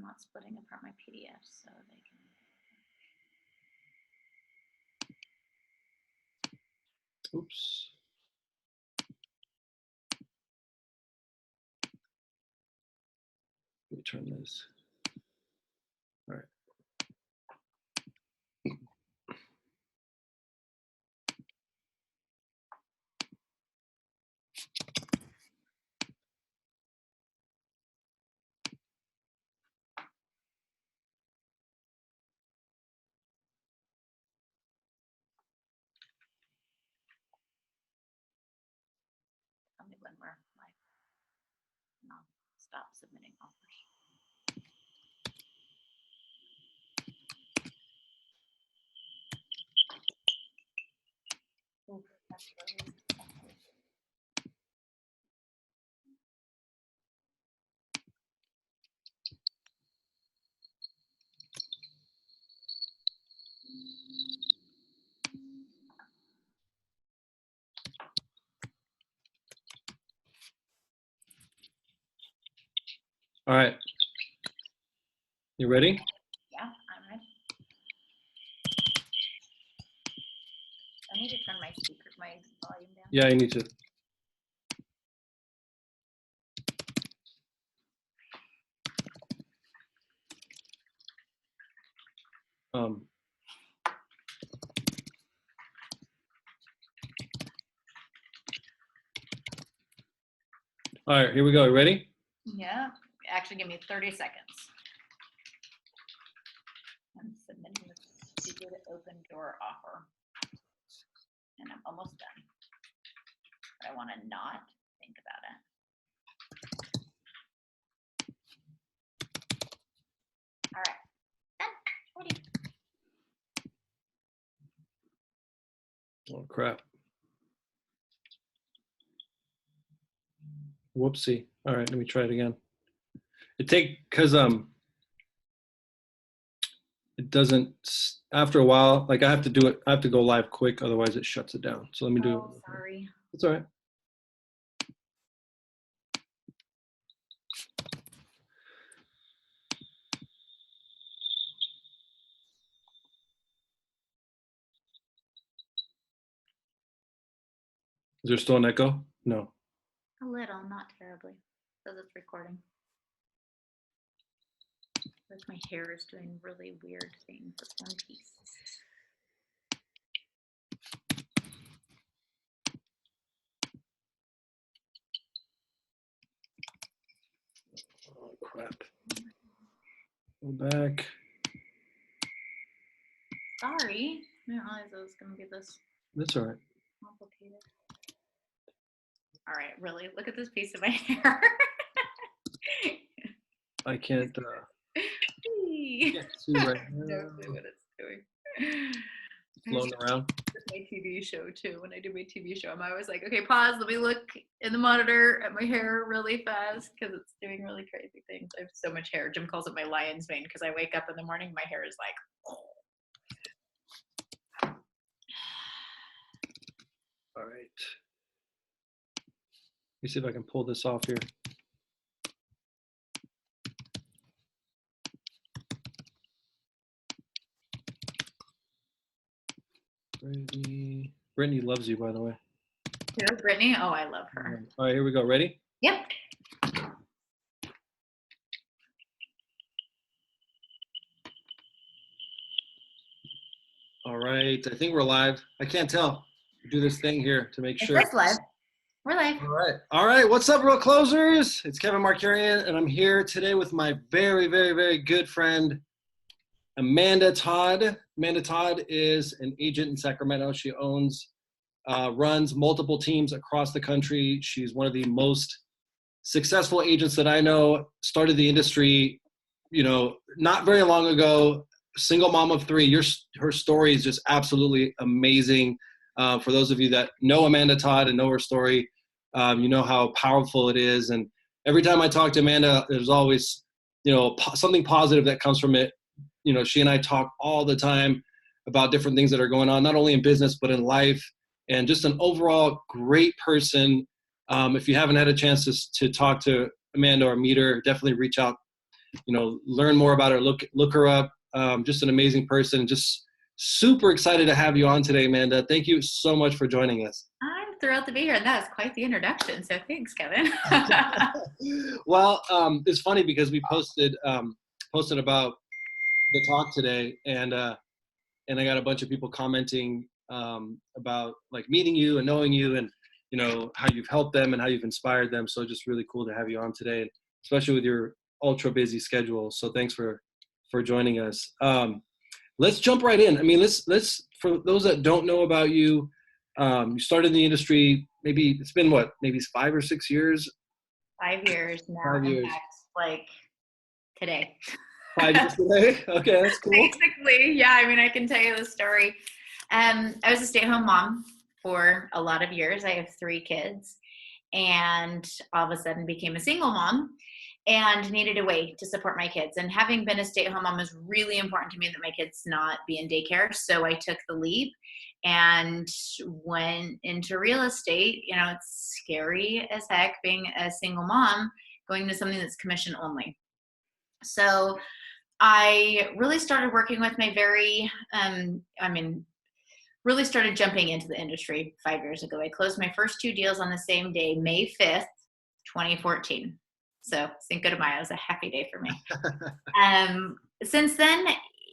not splitting apart my PDFs so they can. Oops. Let me turn this. All right. Tell me when we're live. And I'll stop submitting offers. Ooh, that's really awkward. All right. You ready? Yeah, I'm ready. I need to turn my volume down. Yeah, you need to. All right, here we go. You ready? Yeah, actually give me 30 seconds. I'm submitting the stupid open door offer. And I'm almost done. But I want to not think about it. All right, done, ready. Oh, crap. Whoopsie. All right, let me try it again. Because it doesn't, after a while, like I have to do it, I have to go live quick, otherwise it shuts it down. So let me do it. Sorry. It's all right. Is there still an echo? No. A little, not terribly. Says it's recording. Like my hair is doing really weird things with one piece. Oh, crap. Go back. Sorry. I didn't realize it was going to be this That's all right. complicated. All right, really, look at this piece of my hair. I can't see right now. No clue what it's doing. Floating around. It's my TV show too. When I do my TV show, I'm always like, okay, pause. Let me look in the monitor at my hair really fast because it's doing really crazy things. I have so much hair. Jim calls it my lion's mane because I wake up in the morning, my hair is like, oh. All right. Let me see if I can pull this off here. Brittany loves you, by the way. Who, Brittany? Oh, I love her. All right, here we go. Ready? Yep. All right, I think we're live. I can't tell. Do this thing here to make sure. It's live. We're live. All right. What's up, real closers? It's Kevin Markarian, and I'm here today with my very, very, very good friend, Amanda Todd. Amanda Todd is an agent in Sacramento. She runs multiple teams across the country. She's one of the most successful agents that I know. Started the industry, not very long ago. Single mom of 3. Her story is just absolutely amazing. For those of you that know Amanda Todd and know her story, you know how powerful it is. And every time I talk to Amanda, there's always, something positive that comes from it. She and I talk all the time about different things that are going on, not only in business, but in life, and just an overall great person. If you haven't had a chance to talk to Amanda or meet her, definitely reach out learn more about her, look her up. Just an amazing person. Just super excited to have you on today, Amanda. Thank you so much for joining us. I'm thrilled to be here, and that was quite the introduction. So thanks, Kevin. Well, it's funny because we posted about the talk today, and I got a bunch of people commenting about like meeting you and knowing you, and how you've helped them and how you've inspired them. So just really cool to have you on today, especially with your ultra busy schedule. So thanks for joining us. Let's jump right in. I mean, let's for those that don't know about you, you started in the industry. Maybe it's been maybe 5 or 6 years. 5 years now. 5 years. In fact, like today. 5 years today. Okay, that's cool. Basically, yeah. I mean, I can tell you the story. I was a stay-at-home mom for a lot of years. I have 3 kids, and all of a sudden became a single mom and needed a way to support my kids. And having been a stay-at-home mom was really important to me that my kids not be in daycare. So I took the leap and went into real estate. It's scary as heck being a single mom going into something that's commission only. So I really started working with my really started jumping into the industry 5 years ago. I closed my first 2 deals on the same day, May 5th, 2014. So Cinco de Mayo is a happy day for me. Since then,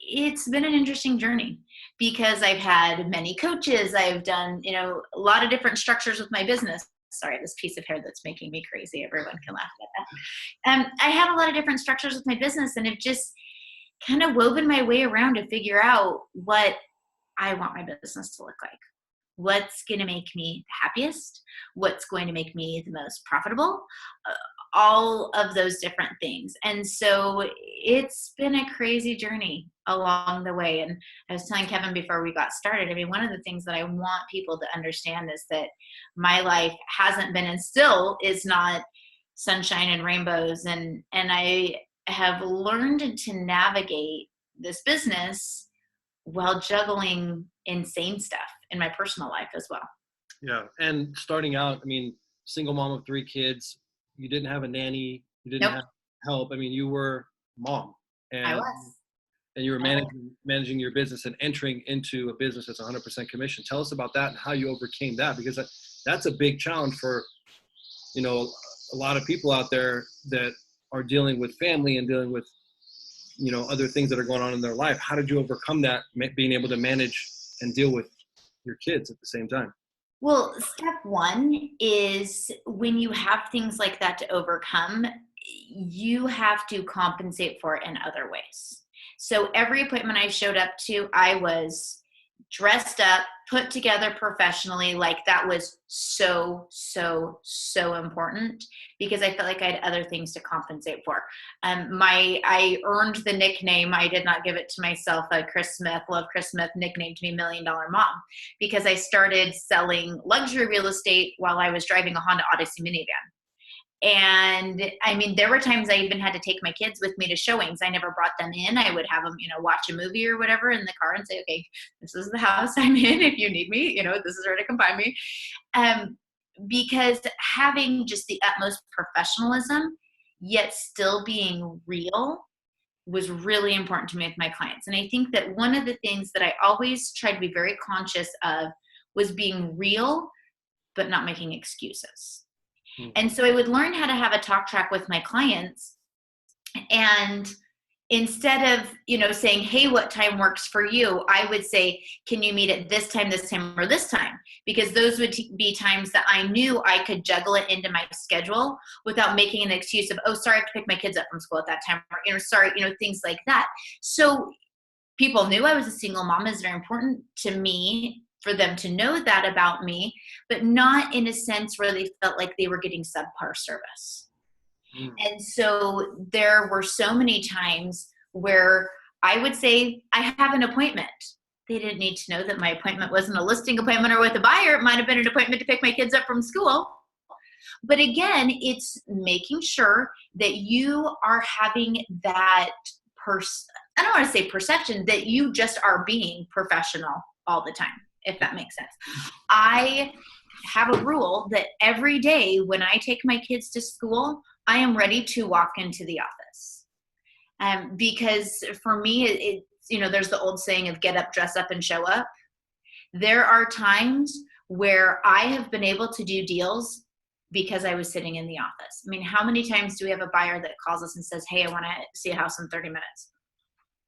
it's been an interesting journey because I've had many coaches. I've done, a lot of different structures with my business. Sorry, this piece of hair that's making me crazy. Everyone can laugh at that. I had a lot of different structures with my business, and have just kind of woven my way around to figure out what I want my business to look like. What's going to make me the happiest? What's going to make me the most profitable? All of those different things. And so it's been a crazy journey along the way. And I was telling Kevin before we got started, I mean, one of the things that I want people to understand is that my life hasn't been and still is not sunshine and rainbows. And I have learned to navigate this business while juggling insane stuff in my personal life as well. Yeah. And starting out, I mean, single mom of 3 kids, you didn't have a nanny, you didn't have help. I mean, you were mom. And I was. And you were managing your business and entering into a business that's 100% commission. Tell us about that and how you overcame that, because that's a big challenge for, a lot of people out there that are dealing with family and dealing with, other things that are going on in their life. How did you overcome that, being able to manage and deal with your kids at the same time? Well, step 1 is when you have things like that to overcome, you have to compensate for it in other ways. So every appointment I showed up to, I was dressed up, put together professionally. Like that was so, so, so important because I felt like I had other things to compensate for. I earned the nickname. I did not give it to myself. Chris Smith, love Chris Smith, nicknamed me $1 Million Mom because I started selling luxury real estate while I was driving a Honda Odyssey minivan. And I mean, there were times I even had to take my kids with me to showings. I never brought them in. I would have them, watch a movie or whatever in the car and say, okay, this is the house I'm in. If you need me, this is where to come find me. Because having just the utmost professionalism, yet still being real was really important to me with my clients. And I think that one of the things that I always tried to be very conscious of was being real, but not making excuses. And so I would learn how to have a talk track with my clients. And instead of, saying, hey, what time works for you? I would say, can you meet at this time, or this time? Because those would be times that I knew I could juggle it into my schedule without making an excuse of, oh, sorry, I have to pick my kids up from school at that time. Or, sorry, things like that. So people knew I was a single mom. It's very important to me for them to know that about me, but not in a sense where they felt like they were getting subpar service. And so there were so many times where I would say, I have an appointment. They didn't need to know that my appointment wasn't a listing appointment or with a buyer. It might have been an appointment to pick my kids up from school. But again, it's making sure that you are having that I don't want to say perception, that you just are being professional all the time, if that makes sense. I have a rule that every day when I take my kids to school, I am ready to walk into the office. Because for me, it's, there's the old saying of get up, dress up, and show up. There are times where I have been able to do deals because I was sitting in the office. I mean, how many times do we have a buyer that calls us and says, hey, I want to see a house in 30 minutes?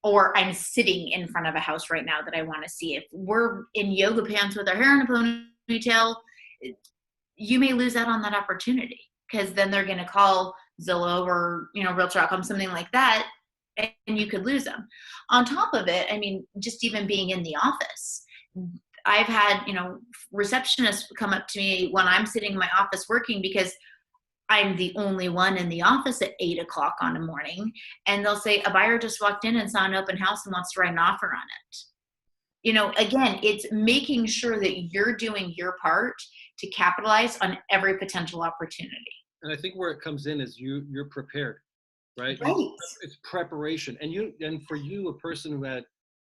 Or I'm sitting in front of a house right now that I want to see. If we're in yoga pants with our hair in a ponytail, you may lose out on that opportunity, because then they're going to call Zillow or, Realtor.com, something like that, and you could lose them. On top of it, I mean, just even being in the office, I've had, receptionists come up to me when I'm sitting in my office working, because I'm the only one in the office at 8:00 on a morning. And they'll say, a buyer just walked in and saw an open house and wants to write an offer on it. Again, it's making sure that you're doing your part to capitalize on every potential opportunity. And I think where it comes in is you're prepared, right? Right. It's preparation. And for you, a person who had,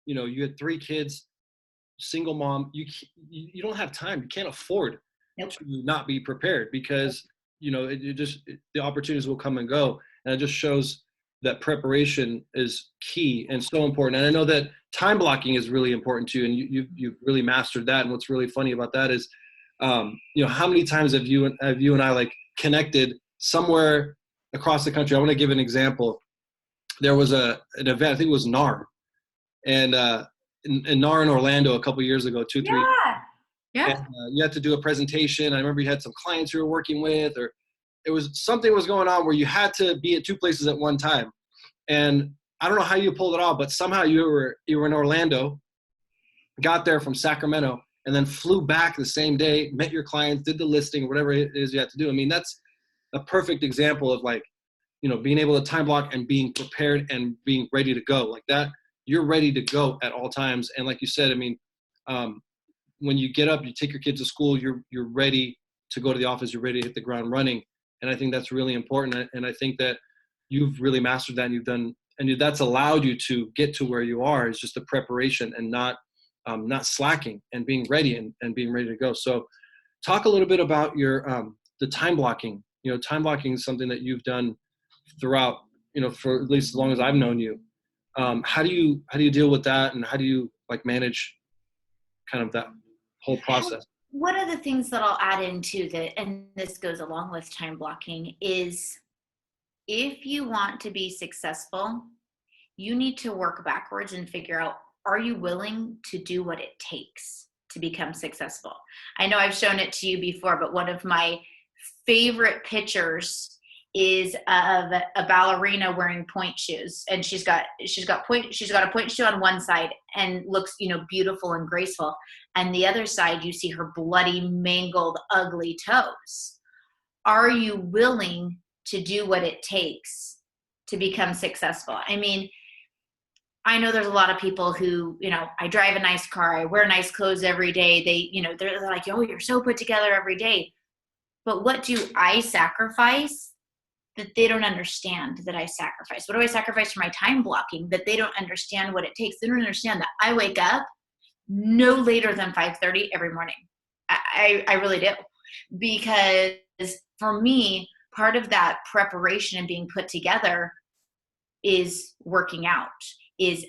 you had 3 kids, single mom, you don't have time. You can't afford Nope. to not be prepared, because the opportunities will come and go. And it just shows that preparation is key and so important. And I know that time blocking is really important too, and you've really mastered that. And what's really funny about that is, how many times have you and I like connected somewhere across the country? I want to give an example. There was an event, I think it was NAR, and in NAR in Orlando a couple years ago, 2-3. Yeah. And, you had to do a presentation. I remember you had some clients you were working with, or something was going on where you had to be at 2 places at one time. And I don't know how you pulled it off, but somehow you were in Orlando, got there from Sacramento, and then flew back the same day, met your clients, did the listing, whatever it is you had to do. I mean, that's a perfect example of being able to time block and being prepared and being ready to go like that. You're ready to go at all times. And like you said, I mean, when you get up, you take your kids to school, you're ready to go to the office, you're ready to hit the ground running. And I think that's really important. And I think that you've really mastered that, and that's allowed you to get to where you are, is just the preparation and not slacking and being ready and being ready to go. So talk a little bit about your, the time blocking. Time blocking is something that you've done throughout, for at least as long as I've known you. How do you deal with that, and how do you manage kind of that whole process? One of the things that I'll add into that, and this goes along with time blocking, is if you want to be successful, you need to work backwards and figure out, are you willing to do what it takes to become successful? I know I've shown it to you before, but one of my favorite pictures is of a ballerina wearing pointe shoes, and she's got a pointe shoe on one side and looks beautiful and graceful, and the other side you see her bloody, mangled, ugly toes. Are you willing to do what it takes to become successful? I mean, I know there's a lot of people who, I drive a nice car, I wear nice clothes every day. They're like, oh, you're so put together every day. But what do I sacrifice that they don't understand that I sacrifice? What do I sacrifice for my time blocking that they don't understand what it takes? They don't understand that I wake up no later than 5:30 every morning. I really do. Because for me, part of that preparation and being put together is working out, is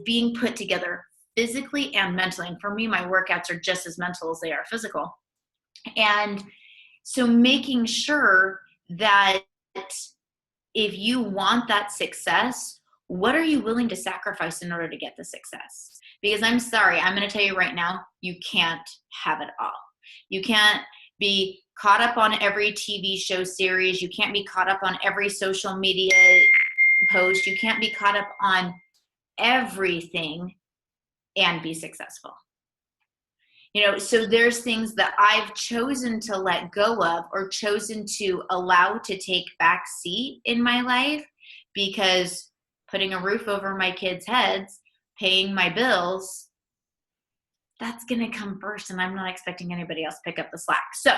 being put together physically and mentally. And for me, my workouts are just as mental as they are physical. And so making sure that if you want that success, what are you willing to sacrifice in order to get the success? Because I'm sorry, I'm going to tell you right now, you can't have it all. You can't be caught up on every TV show series. You can't be caught up on every social media post. You can't be caught up on everything and be successful. So there's things that I've chosen to let go of, or chosen to allow to take back seat in my life, because putting a roof over my kids' heads, paying my bills, that's going to come first, and I'm not expecting anybody else to pick up the slack. So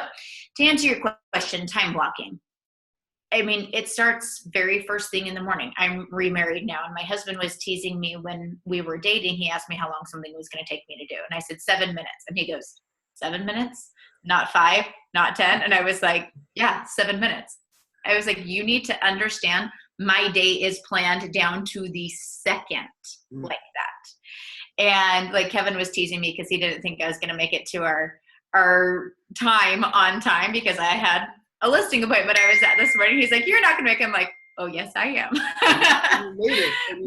to answer your question, time blocking. I mean, it starts very first thing in the morning. I'm remarried now, and my husband was teasing me when we were dating. He asked me how long something was going to take me to do. And I said, 7 minutes. And he goes, 7 minutes? Not 5, not 10? And I was like, yeah, 7 minutes. I was like, you need to understand my day is planned down to the second like that. And like Kevin was teasing me because he didn't think I was going to make it to our time on time because I had a listing appointment I was at this morning. He's like, "You're not going to make it." I'm like, "Oh, yes, I am."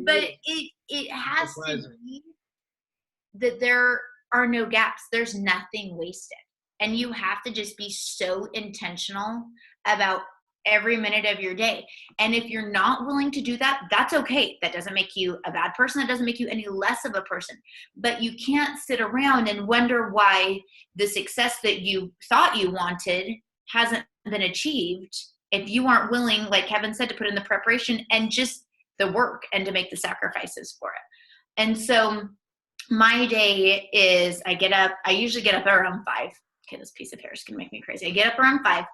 But it has to be that there are no gaps. There's nothing wasted. And you have to just be so intentional about every minute of your day. And if you're not willing to do that, that's okay. That doesn't make you a bad person. That doesn't make you any less of a person. But you can't sit around and wonder why the success that you thought you wanted hasn't been achieved if you aren't willing, like Kevin said, to put in the preparation and just the work and to make the sacrifices for it. And so my day is I usually get up around 5. Okay, this piece of hair is going to make me crazy. I get up around 5.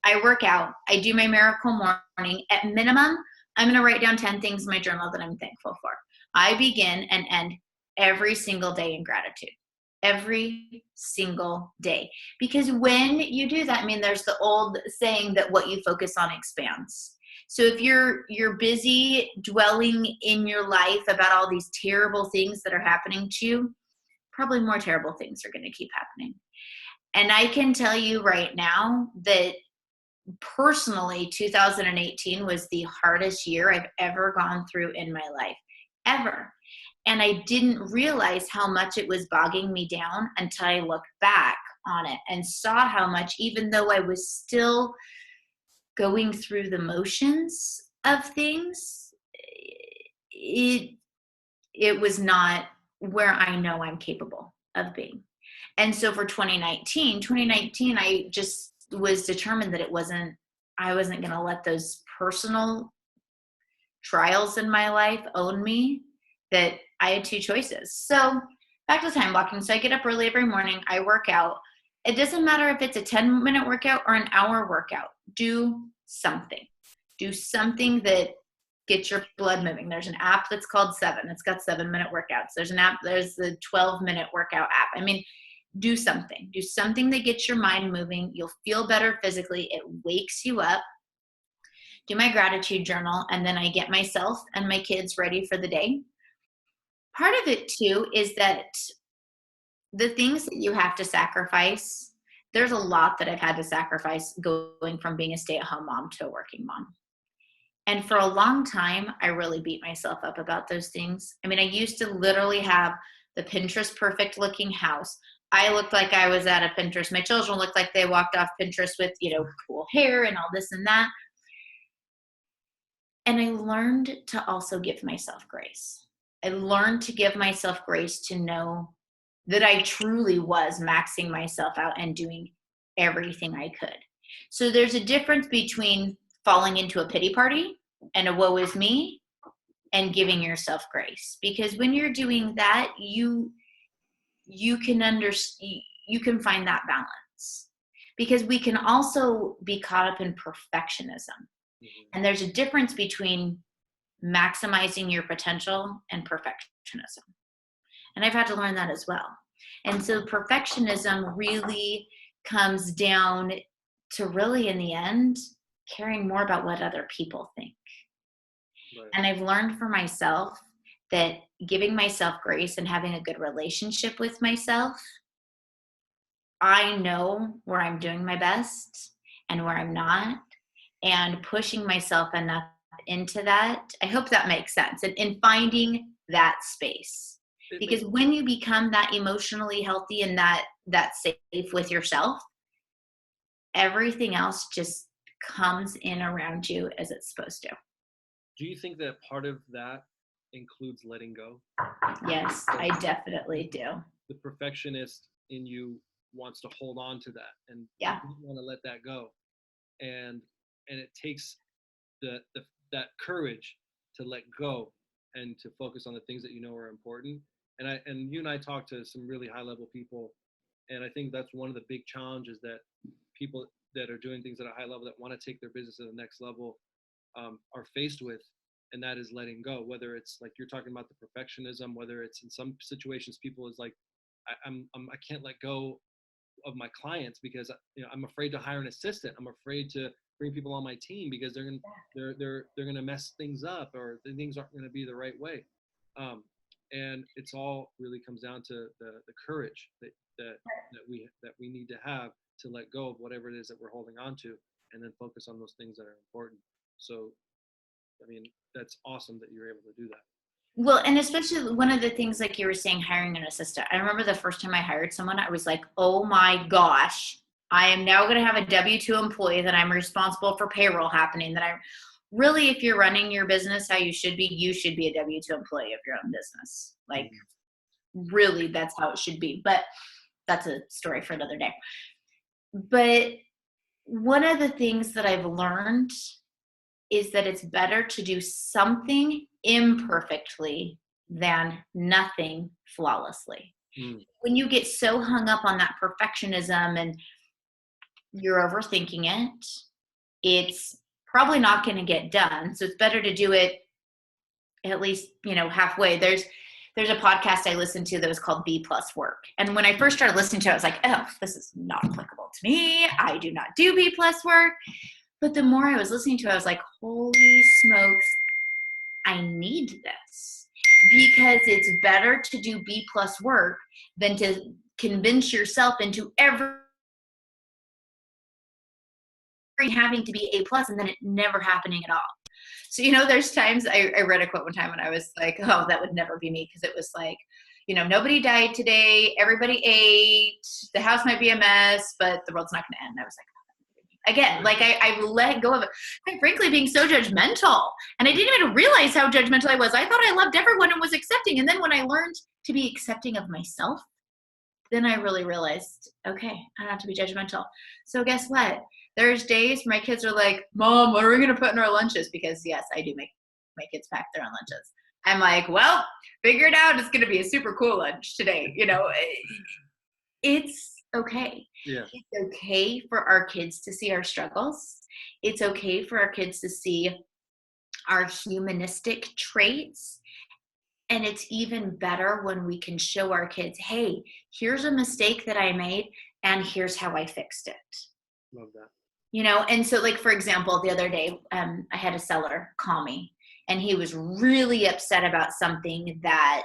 I work out. I do my miracle morning. At minimum, I'm going to write down 10 things in my journal that I'm thankful for. I begin and end every single day in gratitude. Every single day. Because when you do that, I mean, there's the old saying that what you focus on expands. So if you're busy dwelling in your life about all these terrible things that are happening to you, probably more terrible things are going to keep happening. And I can tell you right now that personally, 2018 was the hardest year I've ever gone through in my life, ever. And I didn't realize how much it was bogging me down until I looked back on it and saw how much, even though I was still going through the motions of things, it was not where I know I'm capable of being. And so for 2019, I just was determined that I wasn't going to let those personal trials in my life own me, that I had 2 choices. So back to time blocking. So I get up early every morning. I work out. It doesn't matter if it's a 10-minute workout or an hour workout. Do something. Do something that gets your blood moving. There's an app that's called 7. It's got 7-minute workouts. There's the 12-minute workout app. I mean, do something. Do something that gets your mind moving. You'll feel better physically. It wakes you up. Do my gratitude journal, and then I get myself and my kids ready for the day. Part of it too is that the things that you have to sacrifice, there's a lot that I've had to sacrifice going from being a stay-at-home mom to a working mom. And for a long time, I really beat myself up about those things. I mean, I used to literally have the Pinterest perfect looking house. I looked like I was at a Pinterest. My children looked like they walked off Pinterest with, cool hair and all this and that. And I learned to also give myself grace. I learned to give myself grace to know that I truly was maxing myself out and doing everything I could. So there's a difference between falling into a pity party and a woe is me and giving yourself grace. Because when you're doing that, you can you can find that balance. Because we can also be caught up in perfectionism. Mm-hmm. And there's a difference between maximizing your potential and perfectionism. And I've had to learn that as well. And so perfectionism really comes down to really, in the end, caring more about what other people think. Right. And I've learned for myself that giving myself grace and having a good relationship with myself, I know where I'm doing my best and where I'm not, and pushing myself enough into that. I hope that makes sense. And in finding that space. Because when you become that emotionally healthy and that safe with yourself, everything else just comes in around you as it's supposed to. Do you think that part of that includes letting go? Yes, I definitely do. The perfectionist in you wants to hold on to that and want to let that go. And it takes that courage to let go and to focus on the things that you know are important. And you and I talk to some really high level people, and I think that's one of the big challenges that people that are doing things at a high level that want to take their business to the next level are faced with, and that is letting go. Whether it's like you're talking about the perfectionism, whether it's in some situations people is like, I can't let go of my clients because I'm afraid to hire an assistant. I'm afraid to bring people on my team because they're gonna mess things up, or the things aren't gonna be the right way. And it's all really comes down to the courage that we need to have to let go of whatever it is that we're holding on to, and then focus on those things that are important. So, I mean, that's awesome that you're able to do that. Well, and especially one of the things, like you were saying, hiring an assistant. I remember the first time I hired someone, I was like, oh my gosh, I am now going to have a W-2 employee that I'm responsible for payroll happening. That I really, if you're running your business how you should be a W-2 employee of your own business. Like, really, that's how it should be. But that's a story for another day. But one of the things that I've learned is that it's better to do something imperfectly than nothing flawlessly. When you get so hung up on that perfectionism and you're overthinking it, it's probably not going to get done. So it's better to do it at least, halfway. There's a podcast I listened to that was called B+ Work. And when I first started listening to it, I was like, oh, this is not applicable to me. I do not do B+ work. But the more I was listening to it, I was like, holy smokes, I need this. Because it's better to do B+ work than to convince yourself into having to be A+ and then it never happening at all. So, there's times I read a quote one time and I was like, oh, that would never be me. Because it was like, nobody died today. Everybody ate. The house might be a mess, but the world's not going to end. I was like, again, like I let go of it. Quite frankly, being so judgmental. And I didn't even realize how judgmental I was. I thought I loved everyone and was accepting. And then when I learned to be accepting of myself, then I really realized, okay, I don't have to be judgmental. So guess what? There's days my kids are like, Mom, what are we going to put in our lunches? Because yes, I do make my kids pack their own lunches. I'm like, well, figure it out. It's going to be a super cool lunch today. It's okay. Yeah. It's okay for our kids to see our struggles. It's okay for our kids to see our humanistic traits. And it's even better when we can show our kids, hey, here's a mistake that I made and here's how I fixed it. Love that. And so, like, for example, the other day, I had a seller call me and he was really upset about something that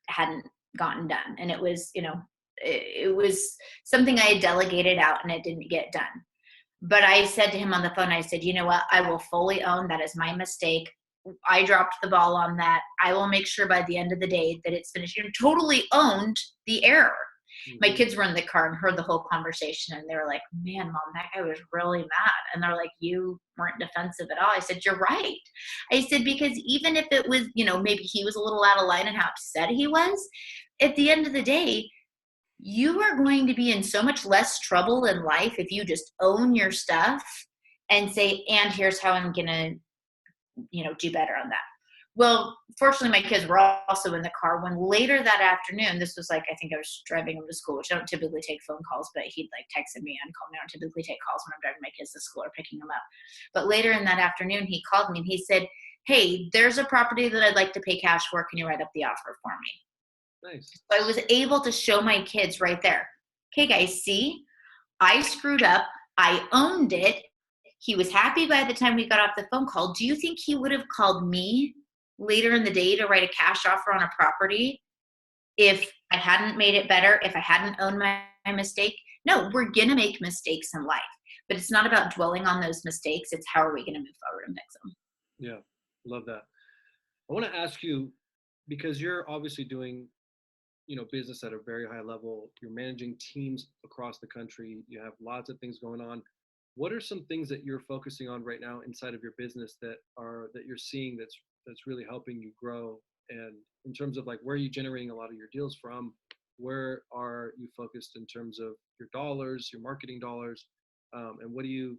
hadn't gotten done. And it was, it was something I had delegated out and it didn't get done. But I said to him on the phone, I said, you know what? I will fully own that is my mistake. I dropped the ball on that. I will make sure by the end of the day that it's finished. Totally owned the error. Mm-hmm. My kids were in the car and heard the whole conversation and they were like, man, Mom, that guy was really mad. And they're like, you weren't defensive at all. I said, you're right. I said, because even if it was, maybe he was a little out of line and how upset he was, at the end of the day, you are going to be in so much less trouble in life if you just own your stuff and say, and here's how I'm going to, do better on that. Well, fortunately, my kids were also in the car when later that afternoon, this was like, I think I was driving him to school, which I don't typically take phone calls, but he'd like texted me and called me. I don't typically take calls when I'm driving my kids to school or picking them up. But later in that afternoon, he called me and he said, hey, there's a property that I'd like to pay cash for. Can you write up the offer for me? Nice. So I was able to show my kids right there. Okay, guys, see, I screwed up. I owned it. He was happy by the time we got off the phone call. Do you think he would have called me later in the day to write a cash offer on a property if I hadn't made it better, if I hadn't owned my mistake? No, we're going to make mistakes in life. But it's not about dwelling on those mistakes. It's how are we going to move forward and fix them. Yeah, love that. I want to ask you, because you're obviously doing business at a very high level, you're managing teams across the country, you have lots of things going on. What are some things that you're focusing on right now inside of your business that you're seeing that's really helping you grow? And in terms of like, where are you generating a lot of your deals from? Where are you focused in terms of your dollars, your marketing dollars? And what do you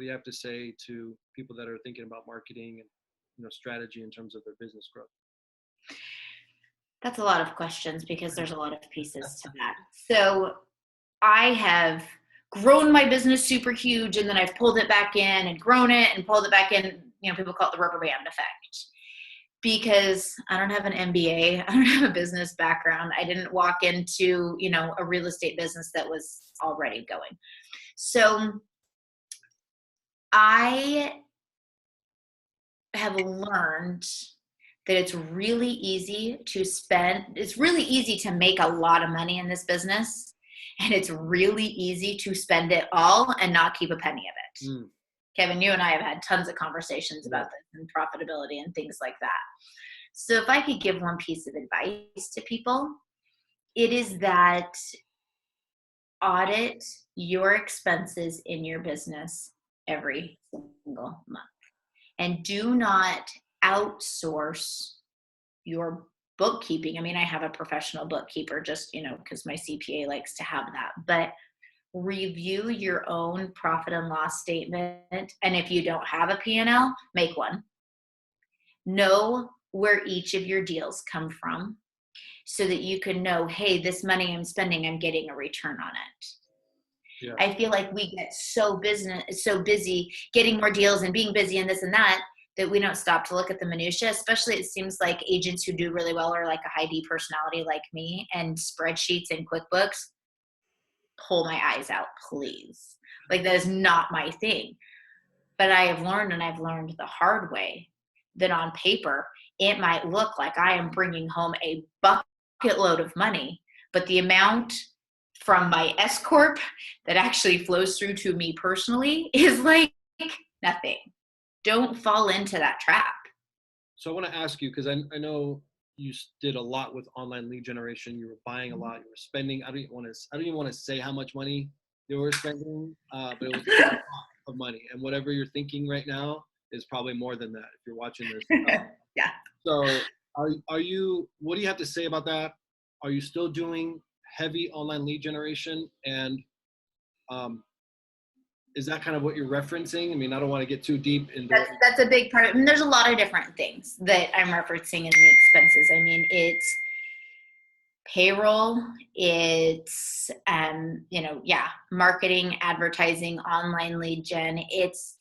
have to say to people that are thinking about marketing and strategy in terms of their business growth? That's a lot of questions because there's a lot of pieces to that. So I have grown my business super huge and then I've pulled it back in and grown it and pulled it back in. People call it the rubber band effect because I don't have an MBA. I don't have a business background. I didn't walk into, a real estate business that was already going. So I have learned that it's really easy to spend, it's really easy to make a lot of money in this business, and it's really easy to spend it all and not keep a penny of it. Mm. Kevin, you and I have had tons of conversations about this and profitability and things like that. So if I could give one piece of advice to people, it is that audit your expenses in your business every single month. And do not outsource your bookkeeping. I mean, I have a professional bookkeeper just, because my CPA likes to have that. But review your own profit and loss statement. And if you don't have a P&L, make one. Know where each of your deals come from so that you can know, hey, this money I'm spending, I'm getting a return on it. Yeah. I feel like we get so busy getting more deals and being busy and this and that we don't stop to look at the minutia. Especially, it seems like agents who do really well are like a high D personality like me, and spreadsheets and QuickBooks, pull my eyes out, please. Like, that is not my thing. But I have learned, and I've learned the hard way, that on paper, it might look like I am bringing home a bucket load of money, but the amount from my S Corp that actually flows through to me personally is like nothing. Don't fall into that trap. So I want to ask you, because I know you did a lot with online lead generation. You were buying a lot. You were spending. I don't even want to say how much money you were spending, but it was a lot of money. And whatever you're thinking right now is probably more than that if you're watching this. Yeah. So are you? What do you have to say about that? Are you still doing heavy online lead generation? And is that kind of what you're referencing? I mean, I don't want to get too deep into that's a big part. I mean, there's a lot of different things that I'm referencing in the expenses. I mean, it's payroll, it's marketing, advertising, online lead gen. It's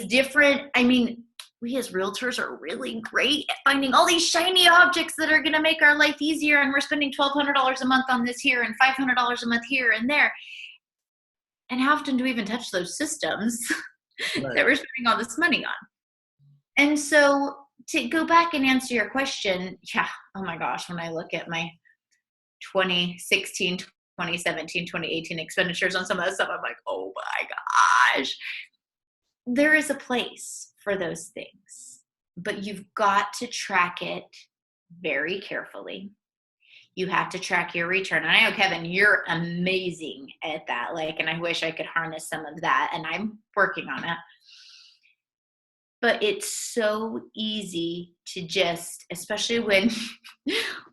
different. I mean, we as realtors are really great at finding all these shiny objects that are going to make our life easier, and we're spending $1,200 a month on this here and $500 a month here and there. And how often do we even touch those systems Right. that we're spending all this money on? And so, to go back and answer your question, oh my gosh, when I look at my 2016, 2017, 2018 expenditures on some of that stuff, I'm like, oh my gosh. There is a place for those things, but you've got to track it very carefully. You have to track your return. And I know, Kevin, you're amazing at that. And I wish I could harness some of that, and I'm working on it. But it's so easy to just, especially when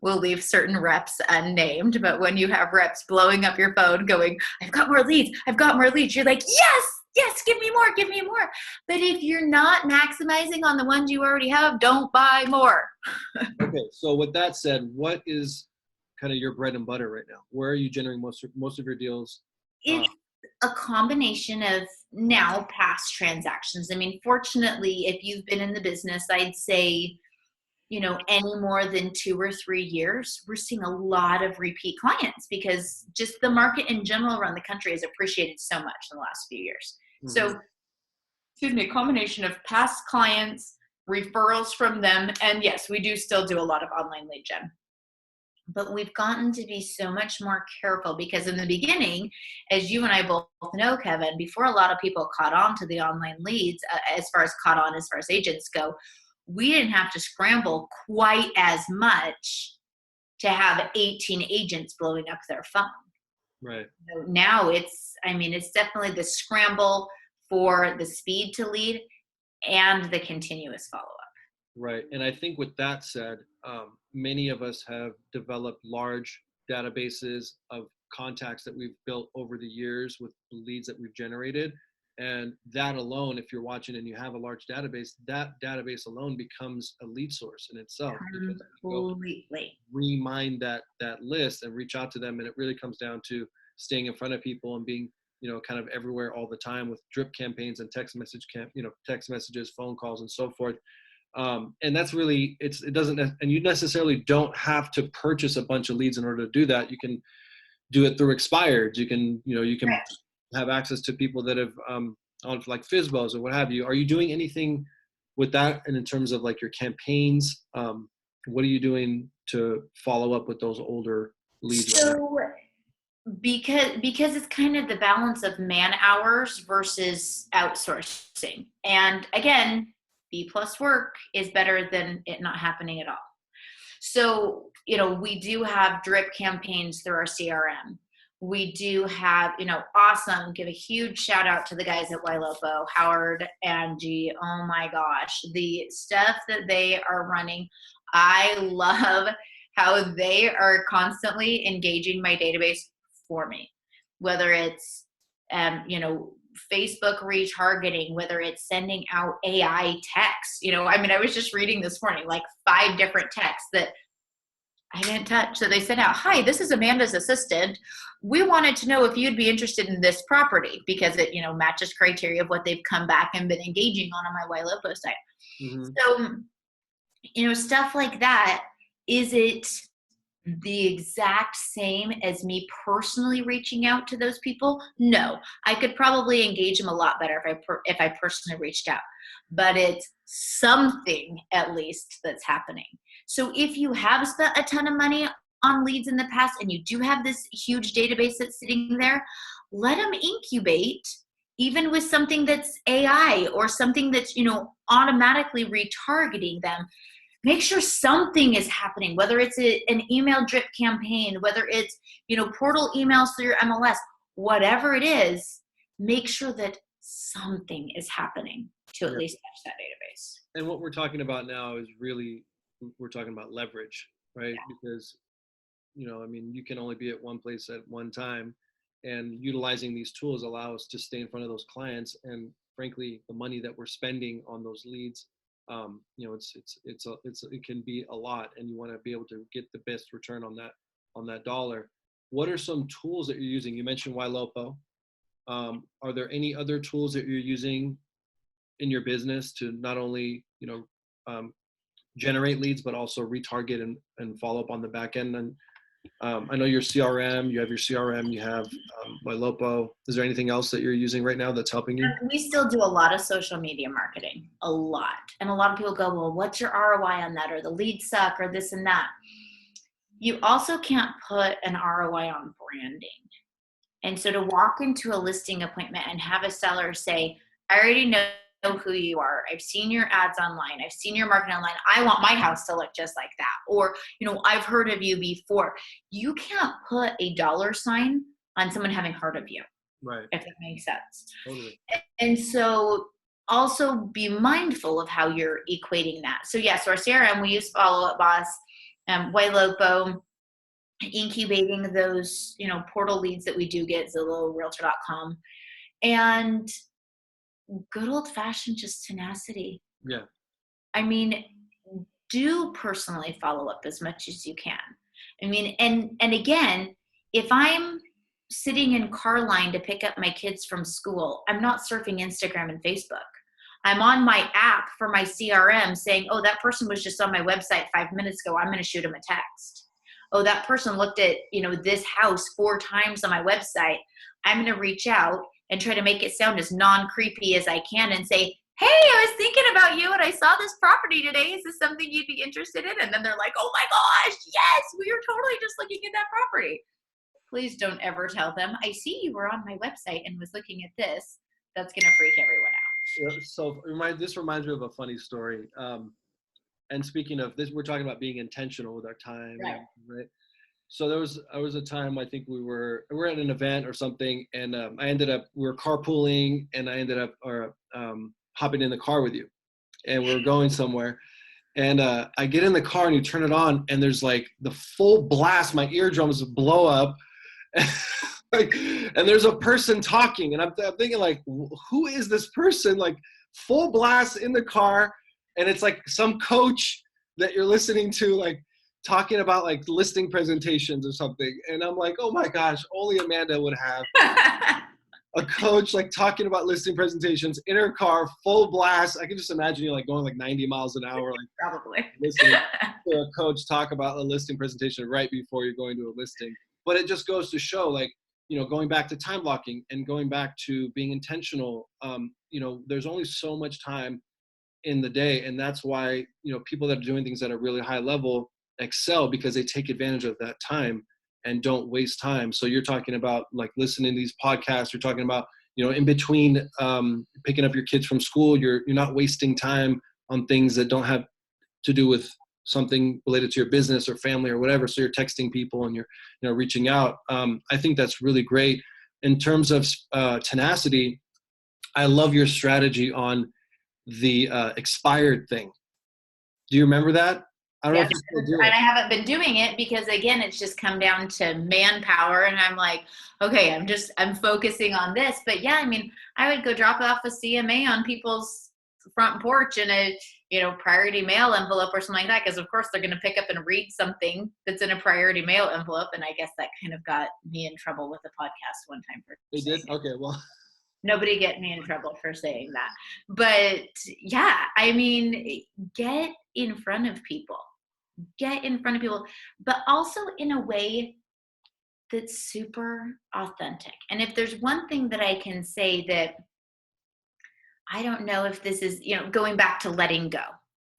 we'll leave certain reps unnamed, but when you have reps blowing up your phone going, I've got more leads, you're like, yes, give me more. But if you're not maximizing on the ones you already have, don't buy more. Okay, so with that said, what is kind of your bread and butter right now? Where are you generating most of your deals? It's a combination of now past transactions. I mean, fortunately, if you've been in the business, I'd say, any more than 2 or 3 years, we're seeing a lot of repeat clients because just the market in general around the country has appreciated so much in the last few years. Mm-hmm. So, a combination of past clients, referrals from them, and yes, we do still do a lot of online lead gen. But we've gotten to be so much more careful because in the beginning, as you and I both know, Kevin, before a lot of people caught on to the online leads, as far as agents go, we didn't have to scramble quite as much to have 18 agents blowing up their phone. Right. So now it's definitely the scramble for the speed to lead and the continuous follow-up. Right. And I think with that said, many of us have developed large databases of contacts that we've built over the years with the leads that we've generated. And that alone, if you're watching and you have a large database, that database alone becomes a lead source in itself. Completely. Remind that list and reach out to them. And it really comes down to staying in front of people and being, kind of everywhere all the time with drip campaigns and text messages, phone calls, and so forth. And that's really, it doesn't, and you necessarily don't have to purchase a bunch of leads in order to do that. You can do it through expireds. You can right. have access to people that have on like FISBOs or what have you. Are you doing anything with that? And in terms of like your campaigns, what are you doing to follow up with those older leads? So because it's kind of the balance of man hours versus outsourcing. And again, B plus work is better than it not happening at all. So, we do have drip campaigns through our CRM. We do have, awesome, give a huge shout out to the guys at Ylopo, Howard, Angie. Oh my gosh, the stuff that they are running. I love how they are constantly engaging my database for me, whether it's, Facebook retargeting, whether it's sending out AI texts. I was just reading this morning, like 5 different texts that I didn't touch. So they sent out, "Hi, this is Amanda's assistant. We wanted to know if you'd be interested in this property," because it, matches criteria of what they've come back and been engaging on my Ylopo site. Mm-hmm. So, stuff like that. Is it the exact same as me personally reaching out to those people? No, I could probably engage them a lot better if I personally reached out, but it's something at least that's happening. So if you have spent a ton of money on leads in the past and you do have this huge database that's sitting there, let them incubate even with something that's AI or something that's, automatically retargeting them. Make sure something is happening, whether it's an email drip campaign, whether it's, portal emails through your MLS, whatever it is, make sure that something is happening to at least touch that database. And what we're talking about now is really, we're talking about leverage, right? Yeah. Because, you can only be at one place at one time, and utilizing these tools allow us to stay in front of those clients. And frankly, the money that we're spending on those leads, it can be a lot, and you want to be able to get the best return on that dollar. What are some tools that you're using? You mentioned Ylopo. Are there any other tools that you're using in your business to not only generate leads but also retarget and follow up on the back end? And I know your CRM, you have you have Ylopo. Is there anything else that you're using right now that's helping you? We still do a lot of social media marketing, a lot. And a lot of people go, "Well, what's your ROI on that?" Or "the leads suck," or this and that. You also can't put an ROI on branding. And so to walk into a listing appointment and have a seller say, "I already know who you are. I've seen your ads online. I've seen your marketing online. I want my house to look just like that." Or, "I've heard of you before." You can't put a dollar sign on someone having heard of you. Right. If that makes sense. Totally. And so also be mindful of how you're equating that. So yes, our CRM, we use Follow Up Boss, Ylopo, incubating those, portal leads that we do get, Zillow, Realtor.com, and good old fashioned just tenacity. Yeah. Do personally follow up as much as you can. And again, if I'm sitting in car line to pick up my kids from school, I'm not surfing Instagram and Facebook. I'm on my app for my CRM saying, "Oh, that person was just on my website 5 minutes ago. I'm going to shoot them a text. Oh, that person looked at, this house 4 times on my website. I'm going to reach out and try to make it sound as non-creepy as I can and say, 'Hey, I was thinking about you and I saw this property today. Is this something you'd be interested in?'" And then they're like, "Oh my gosh, yes, we were totally just looking at that property." Please don't ever tell them, "I see you were on my website and was looking at this." That's going to freak everyone out. Yeah, so this reminds me of a funny story. And speaking of this, we're talking about being intentional with our time, right? So there was a time, I think we were at an event or something, and we were carpooling, and I ended up hopping in the car with you, and we were going somewhere. And I get in the car and you turn it on, and there's like the full blast, my eardrums blow up. And there's a person talking, and I'm thinking, like, who is this person? Like, full blast in the car, and it's like some coach that you're listening to, like, talking about like listing presentations or something. And I'm like, oh my gosh, only Amanda would have a coach like talking about listing presentations in her car, full blast. I can just imagine you like going like 90 miles an hour, like Probably listening to a coach talk about a listing presentation right before you're going to a listing. But it just goes to show, like, going back to time blocking and going back to being intentional. There's only so much time in the day, and that's why people that are doing things at a really high level excel, because they take advantage of that time and don't waste time. So you're talking about like listening to these podcasts, you're talking about in between picking up your kids from school, you're not wasting time on things that don't have to do with something related to your business or family or whatever. So you're texting people and you're reaching out. I think that's really great. In terms of tenacity, I love your strategy on the expired thing. Do you remember that? I don't know Yes, if you still do and it. I haven't been doing it because again, it's just come down to manpower, and I'm like, okay, I'm focusing on this. But yeah, I mean, I would go drop off a CMA on people's front porch in a priority mail envelope or something like that, because of course they're going to pick up and read something that's in a priority mail envelope. And I guess that kind of got me in trouble with the podcast one time for They saying did? it. Okay, well. Nobody get me in trouble for saying that. But yeah, I mean, get in front of people. Get in front of people, but also in a way that's super authentic. And if there's one thing that I can say that I don't know if this is, going back to letting go,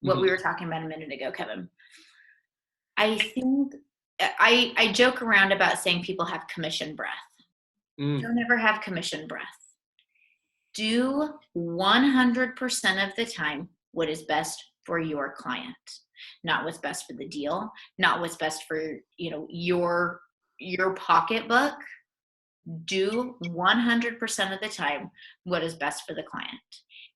what we were talking about a minute ago, Kevin, I think I joke around about saying people have commission breath. Don't ever have commission breath. Do 100% of the time what is best for your client, not what's best for the deal, not what's best for your pocketbook. Do 100% of the time what is best for the client,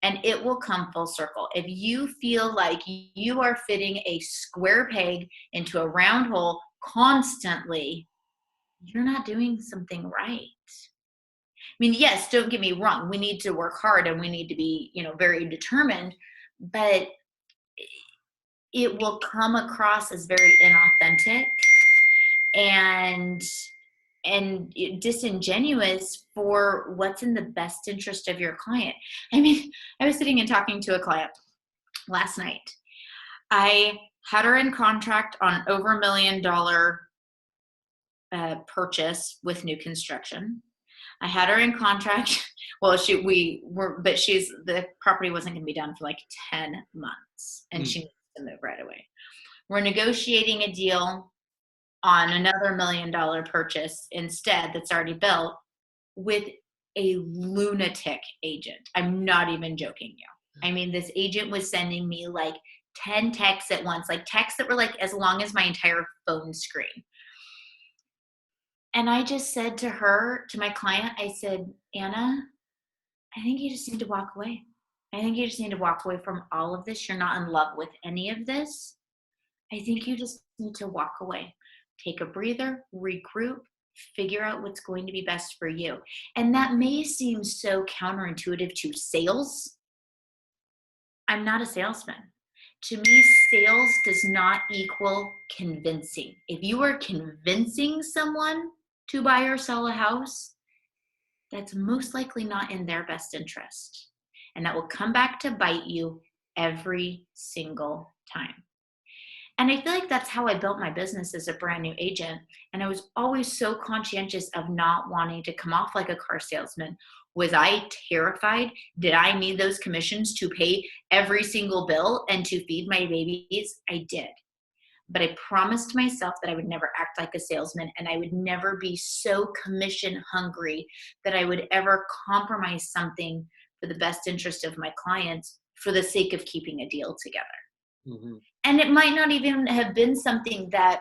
and it will come full circle. If you feel like you are fitting a square peg into a round hole constantly, you're not doing something right. I mean, yes, don't get me wrong. We need to work hard and we need to be, very determined, but it will come across as very inauthentic and disingenuous for what's in the best interest of your client. I mean, I was sitting and talking to a client last night. I had her in contract on over $1 million purchase with new construction. I had her in contract. Well, the property wasn't going to be done for like 10 months and she needs to move right away. We're negotiating a deal on another $1 million purchase instead that's already built with a lunatic agent. I'm not even joking you. I mean, this agent was sending me like 10 texts at once, like texts that were like as long as my entire phone screen. And I just said to my client, I said, Anna, I think you just need to walk away. I think you just need to walk away from all of this. You're not in love with any of this. I think you just need to walk away. Take a breather, regroup, figure out what's going to be best for you. And that may seem so counterintuitive to sales. I'm not a salesman. To me, sales does not equal convincing. If you are convincing someone to buy or sell a house, that's most likely not in their best interest. And that will come back to bite you every single time. And I feel like that's how I built my business as a brand new agent. And I was always so conscientious of not wanting to come off like a car salesman. Was I terrified? Did I need those commissions to pay every single bill and to feed my babies? I did. But I promised myself that I would never act like a salesman and I would never be so commission hungry that I would ever compromise something for the best interest of my clients for the sake of keeping a deal together. Mm-hmm. And it might not even have been something that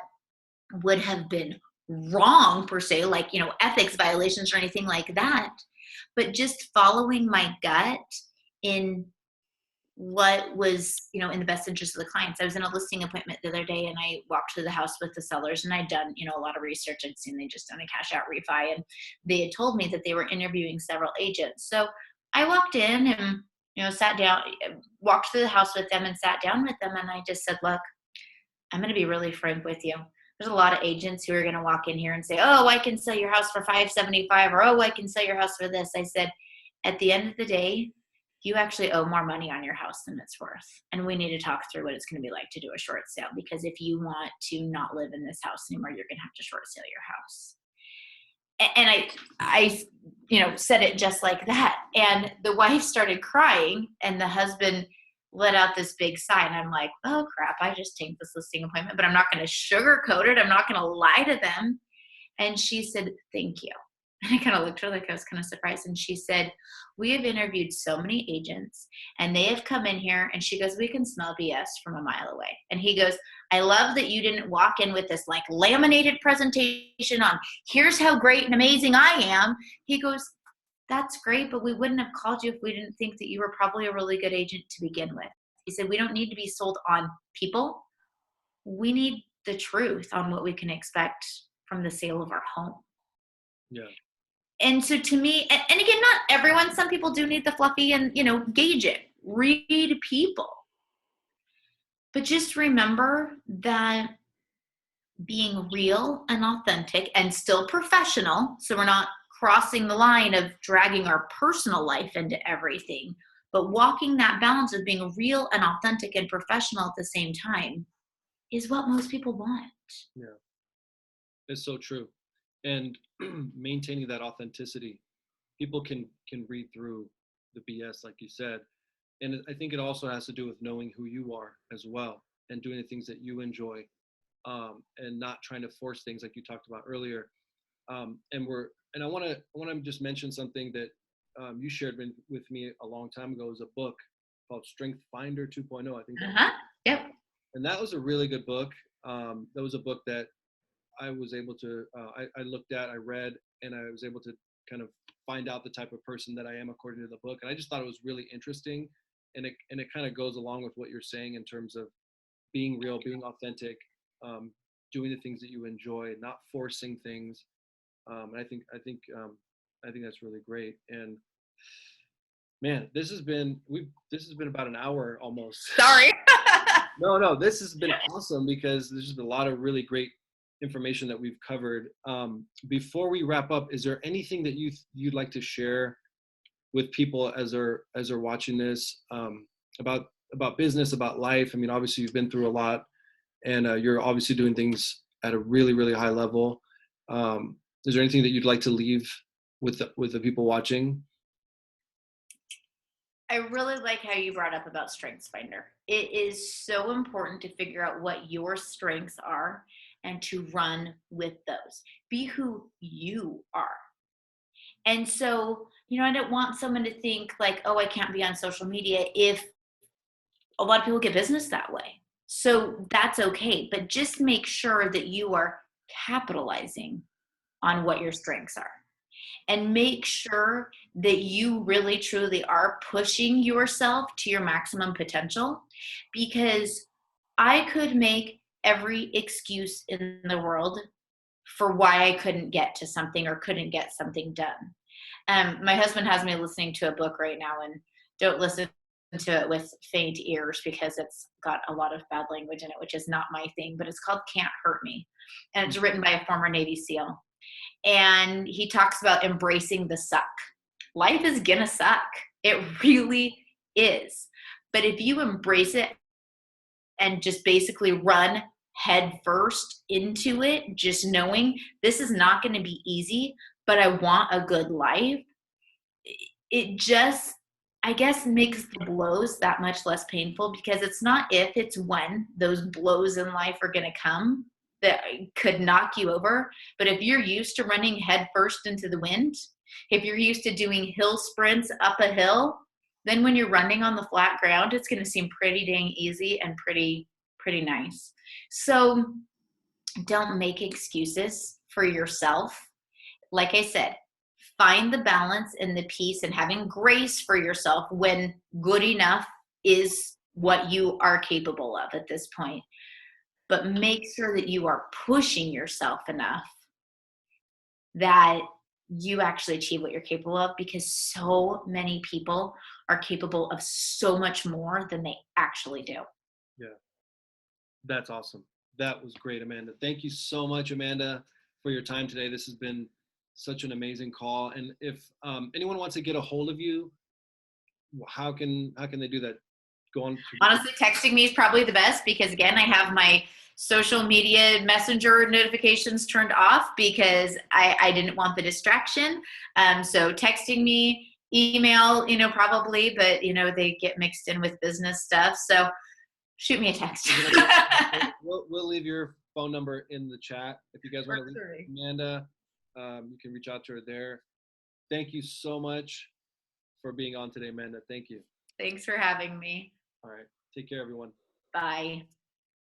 would have been wrong per se, like, ethics violations or anything like that, but just following my gut in what was, in the best interest of the clients. I was in a listing appointment the other day and I walked through the house with the sellers and I'd done, a lot of research. I'd seen they just done a cash out refi and they had told me that they were interviewing several agents. So I walked in and, sat down, walked through the house with them and sat down with them. And I just said, look, I'm going to be really frank with you. There's a lot of agents who are going to walk in here and say, oh, I can sell your house for $575 or, oh, I can sell your house for this. I said, at the end of the day, you actually owe more money on your house than it's worth. And we need to talk through what it's going to be like to do a short sale, because if you want to not live in this house anymore, you're going to have to short sale your house. And I, said it just like that. And the wife started crying and the husband let out this big sigh. And I'm like, oh crap, I just tanked this listing appointment, but I'm not going to sugarcoat it. I'm not going to lie to them. And she said, thank you. And I kind of looked at her like I was kind of surprised. And she said, we have interviewed so many agents and they have come in here. And she goes, we can smell BS from a mile away. And he goes, I love that you didn't walk in with this like laminated presentation on here's how great and amazing I am. He goes, that's great, but we wouldn't have called you if we didn't think that you were probably a really good agent to begin with. He said, we don't need to be sold on people. We need the truth on what we can expect from the sale of our home. Yeah. And so to me, and again, not everyone, some people do need the fluffy and, gauge it, read people. But just remember that being real and authentic and still professional, so we're not crossing the line of dragging our personal life into everything, but walking that balance of being real and authentic and professional at the same time is what most people want. Yeah. It's so true. And maintaining that authenticity, people can read through the BS, like you said. And I think it also has to do with knowing who you are as well and doing the things that you enjoy, and not trying to force things like you talked about earlier. And I want to just mention something that you shared with me a long time ago. It was a book called Strength Finder 2.0. I think. Yep. And that was a really good book. That was a book that I was able to, I looked at, I read, and I was able to kind of find out the type of person that I am according to the book. And I just thought it was really interesting. And it kind of goes along with what you're saying in terms of being real, being authentic, doing the things that you enjoy, not forcing things. And I think that's really great. And man, this has been about an hour almost. Sorry. No, this has been awesome because there's just a lot of really great information that we've covered. Before we wrap up, is there anything that you'd like to share with people as they're watching this, about business, about life? I mean, obviously you've been through a lot, and you're obviously doing things at a really, really high level. Is there anything that you'd like to leave with the people watching? I really like how you brought up about StrengthsFinder. It is so important to figure out what your strengths are and to run with those. Be who you are. And so, I don't want someone to think like, oh, I can't be on social media, if a lot of people get business that way. So that's okay. But just make sure that you are capitalizing on what your strengths are. And make sure that you really truly are pushing yourself to your maximum potential, because I could make every excuse in the world for why I couldn't get to something or couldn't get something done. My husband has me listening to a book right now, and don't listen to it with faint ears because it's got a lot of bad language in it, which is not my thing, but it's called Can't Hurt Me. And it's written by a former Navy SEAL. And he talks about embracing the suck. Life is gonna suck. It really is. But if you embrace it and just basically run head first into it, just knowing this is not going to be easy, but I want a good life, it just, I guess, makes the blows that much less painful, because it's not if, it's when those blows in life are going to come that could knock you over. But if you're used to running head first into the wind, if you're used to doing hill sprints up a hill, then when you're running on the flat ground, it's going to seem pretty dang easy and pretty nice. So don't make excuses for yourself. Like I said, find the balance and the peace and having grace for yourself when good enough is what you are capable of at this point. But make sure that you are pushing yourself enough that you actually achieve what you're capable of, because so many people are capable of so much more than they actually do. Yeah, that's awesome. That was great, Amanda. Thank you so much, Amanda, for your time today. This has been such an amazing call. And if anyone wants to get a hold of you, how can they do that? Go on. Honestly, texting me is probably the best, because again, I have my social media messenger notifications turned off because I didn't want the distraction. So texting me, email, probably, but they get mixed in with business stuff. So shoot me a text. We'll leave your phone number in the chat if you guys want to reach Amanda. You can reach out to her there. Thank you so much for being on today, Amanda. Thank you. Thanks for having me. All right. Take care, everyone. Bye.